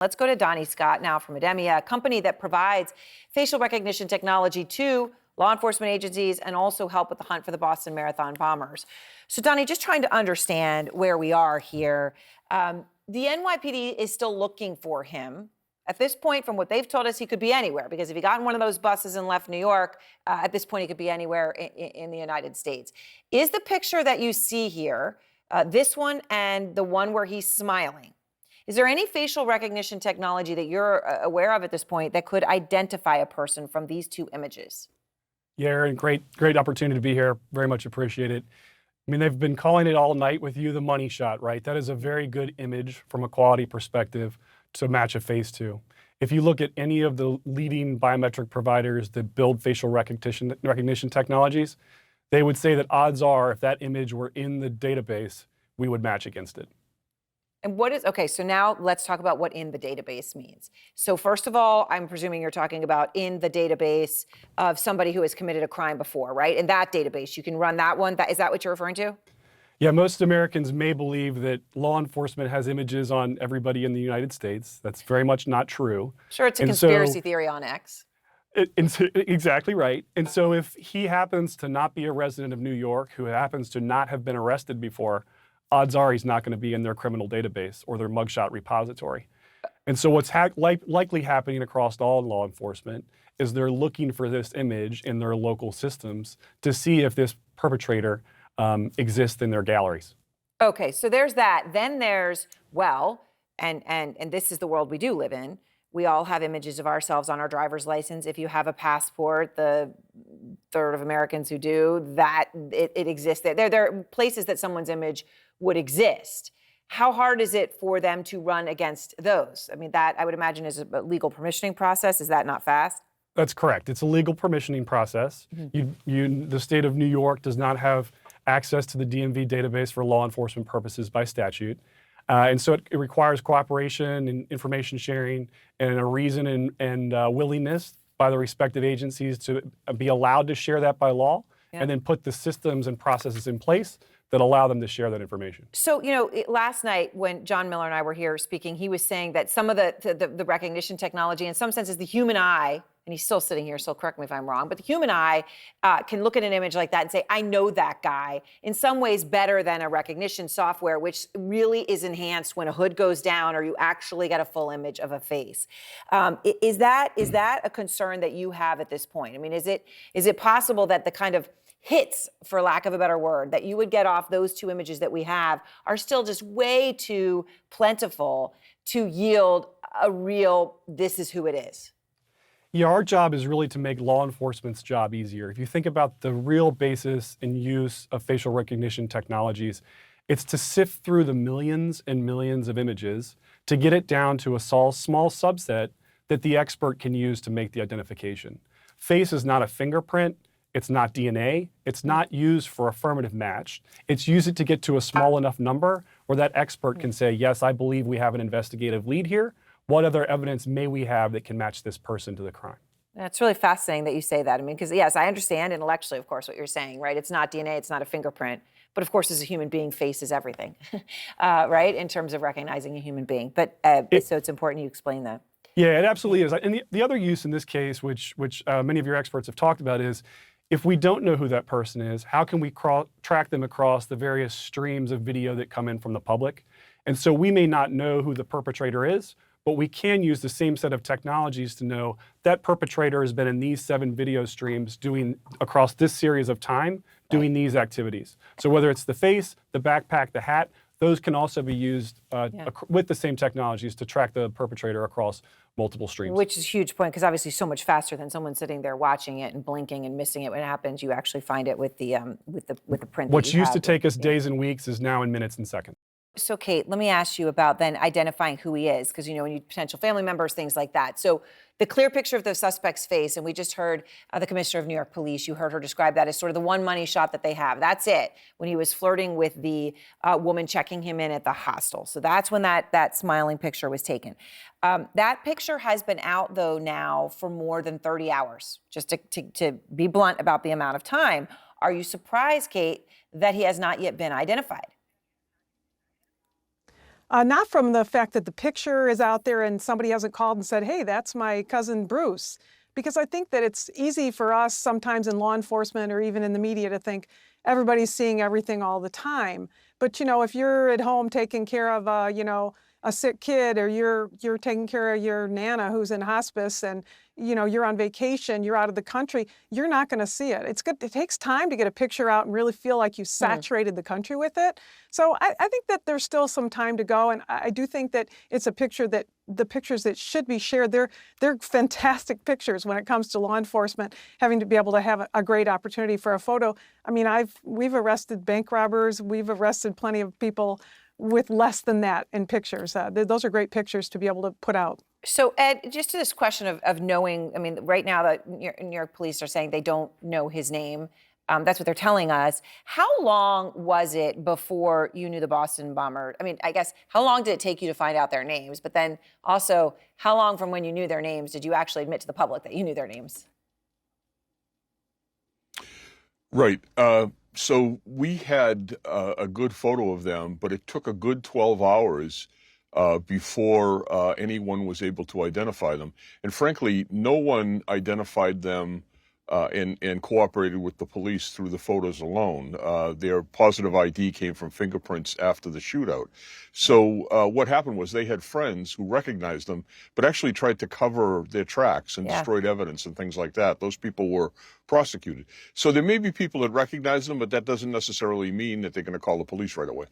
Let's go to Donnie Scott now from Idemia, a company that provides facial recognition technology to law enforcement agencies and also help with the hunt for the Boston Marathon bombers. So, Donnie, just trying to understand where we are here. The NYPD is still looking for him. At this point, from what they've told us, he could be anywhere, because if he got in one of those buses and left New York, at this point, he could be anywhere in the United States. Is the picture that you see here, this one and the one where he's smiling, is there any facial recognition technology that you're aware of at this point that could identify a person from these two images? Yeah, Aaron, great opportunity to be here. Very much appreciate it. I mean, they've been calling it all night with you the money shot, right? That is a very good image from a quality perspective to match a face to. If you look at any of the leading biometric providers that build facial recognition technologies, they would say that odds are if that image were in the database, we would match against it. And okay, so now let's talk about what in the database means. So first of all, I'm presuming you're talking about in the database of somebody who has committed a crime before, right? In that database, you can run that one. Is that what you're referring to? Yeah, most Americans may believe that law enforcement has images on everybody in the United States. That's very much not true. Sure, it's a conspiracy theory on X. Exactly right. And so if he happens to not be a resident of New York, who happens to not have been arrested before, odds are he's not going to be in their criminal database or their mugshot repository. And so what's likely happening across all law enforcement is they're looking for this image in their local systems to see if this perpetrator exists in their galleries. Okay, so there's that. Then there's, well, and this is the world we do live in. We all have images of ourselves on our driver's license. If you have a passport, the third of Americans who do, that it exists. There are places that someone's image would exist. How hard is it for them to run against those? I mean, that I would imagine is a legal permissioning process. Is that not fast? That's correct. It's a legal permissioning process. The state of New York does not have access to the DMV database for law enforcement purposes by statute. And so it requires cooperation and information sharing and a reason and willingness by the respective agencies to be allowed to share that by law, and then put the systems and processes in place that allow them to share that information. So, last night when John Miller and I were here speaking, he was saying that some of the recognition technology, in some senses, the human eye, and he's still sitting here, so correct me if I'm wrong, but the human eye can look at an image like that and say, I know that guy, in some ways better than a recognition software, which really is enhanced when a hood goes down or you actually get a full image of a face. Is that a concern that you have at this point? I mean, is it possible that the kind of hits, for lack of a better word, that you would get off those two images that we have are still just way too plentiful to yield a real, this is who it is? Yeah, our job is really to make law enforcement's job easier. If you think about the real basis and use of facial recognition technologies, it's to sift through the millions and millions of images to get it down to a small subset that the expert can use to make the identification. Face is not a fingerprint. It's not DNA. It's not used for affirmative match. It's used to get to a small enough number where that expert can say, yes, I believe we have an investigative lead here. What other evidence may we have that can match this person to the crime? That's really fascinating that you say that. I mean, because yes, I understand intellectually, of course, what you're saying, right? It's not DNA, it's not a fingerprint. But of course, as a human being, face is everything, right? In terms of recognizing a human being. But so it's important you explain that. Yeah, it absolutely is. And the other use in this case, which many of your experts have talked about, is if we don't know who that person is, how can we track them across the various streams of video that come in from the public? And so we may not know who the perpetrator is, but we can use the same set of technologies to know that perpetrator has been in these 7 video streams doing across this series of time, doing these activities. So whether it's the face, the backpack, the hat, those can also be used with the same technologies to track the perpetrator across multiple streams. Which is a huge point, because obviously so much faster than someone sitting there watching it and blinking and missing it when it happens. You actually find it with the print. What used to take us days and weeks is now in minutes and seconds. So, Kate, let me ask you about then identifying who he is, because, when you potential family members, things like that. So the clear picture of the suspect's face, and we just heard the commissioner of New York Police, you heard her describe that as sort of the one money shot that they have. That's it, when he was flirting with the woman checking him in at the hostel. So that's when that smiling picture was taken. That picture has been out, though, now for more than 30 hours, just to be blunt about the amount of time. Are you surprised, Kate, that he has not yet been identified? Not from the fact that the picture is out there and somebody hasn't called and said, hey, that's my cousin Bruce. Because I think that it's easy for us sometimes in law enforcement or even in the media to think everybody's seeing everything all the time. But, you know, if you're at home taking care of, a sick kid, or you're taking care of your Nana who's in hospice, and, you know, you're on vacation, you're out of the country, you're not going to see it. It's good. It takes time to get a picture out and really feel like you saturated the country with it. So I think that there's still some time to go. And I do think that it's a picture that the pictures that should be shared, they're fantastic pictures when it comes to law enforcement having to be able to have a great opportunity for a photo. I mean, we've arrested bank robbers. We've arrested plenty of people with less than that in pictures. Those are great pictures to be able to put out. So, Ed, just to this question of knowing, I mean, right now the New York police are saying they don't know his name. That's what they're telling us. How long was it before you knew the Boston bomber? I mean, I guess, how long did it take you to find out their names? But then also, how long from when you knew their names did you actually admit to the public that you knew their names? Right. So we had a good photo of them, but it took a good 12 hours before anyone was able to identify them. And frankly, no one identified them and cooperated with the police through the photos alone. Their positive ID came from fingerprints after the shootout. So what happened was they had friends who recognized them, but actually tried to cover their tracks and destroyed evidence and things like that. Those people were prosecuted. So there may be people that recognize them, but that doesn't necessarily mean that they're going to call the police right away.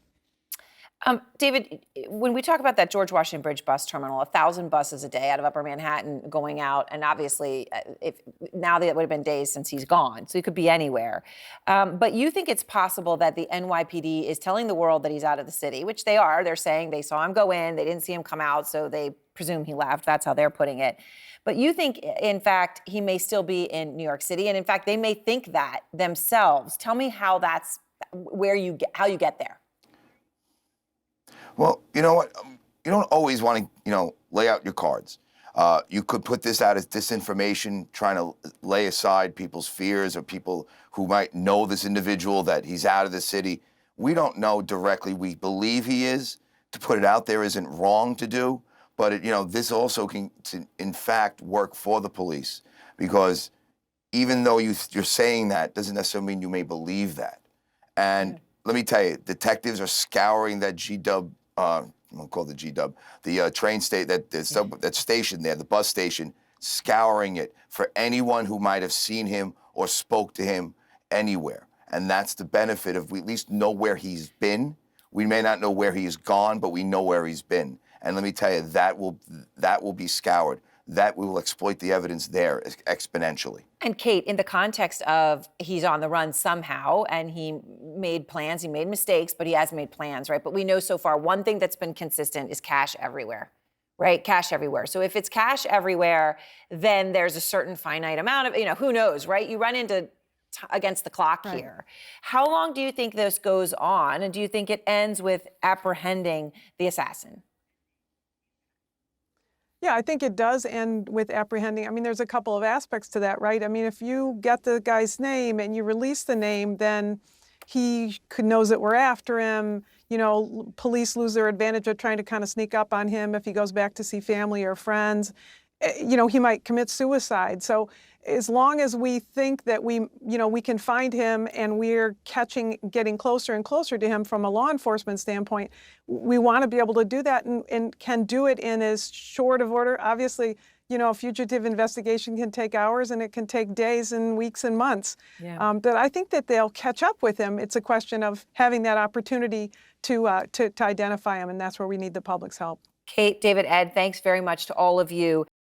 David, when we talk about that George Washington Bridge bus terminal, 1,000 buses a day out of Upper Manhattan going out, and obviously, now that would have been days since he's gone, so he could be anywhere. But you think it's possible that the NYPD is telling the world that he's out of the city, which they are. They're saying they saw him go in, they didn't see him come out, so they presume he left. That's how they're putting it. But you think, in fact, he may still be in New York City, and in fact, they may think that themselves. Tell me how that's how you get there. Well, you know what? You don't always want to, lay out your cards. You could put this out as disinformation, trying to lay aside people's fears or people who might know this individual, that he's out of the city. We don't know directly. We believe he is. To put it out there isn't wrong to do, but this also can, in fact, work for the police, because even though you're saying that, doesn't necessarily mean you may believe that. And let me tell you, detectives are scouring that G-Dub. I'm gonna call it the G-Dub, the train station, that station there, the bus station, scouring it for anyone who might have seen him or spoke to him anywhere. And that's the benefit of, we at least know where he's been. We may not know where he's gone, but we know where he's been. And let me tell you, that will be scoured. That we will exploit the evidence there exponentially. And Kate, in the context of he's on the run somehow, and he made plans, he made mistakes, but he has made plans, right? But we know so far one thing that's been consistent is cash everywhere, right? Cash everywhere. So if it's cash everywhere, then there's a certain finite amount of, who knows, right? You run into against the clock here. How long do you think this goes on? And do you think it ends with apprehending the assassin? Yeah, I think it does end with apprehending. I mean, there's a couple of aspects to that, right? I mean, if you get the guy's name and you release the name, then he knows that we're after him. Police lose their advantage of trying to kind of sneak up on him if he goes back to see family or friends. He might commit suicide. So as long as we think that we can find him and we're getting closer and closer to him from a law enforcement standpoint, we want to be able to do that and can do it in as short of order. Obviously, a fugitive investigation can take hours and it can take days and weeks and months. Yeah. But I think that they'll catch up with him. It's a question of having that opportunity to identify him, and that's where we need the public's help. Kate, David, Ed, thanks very much to all of you.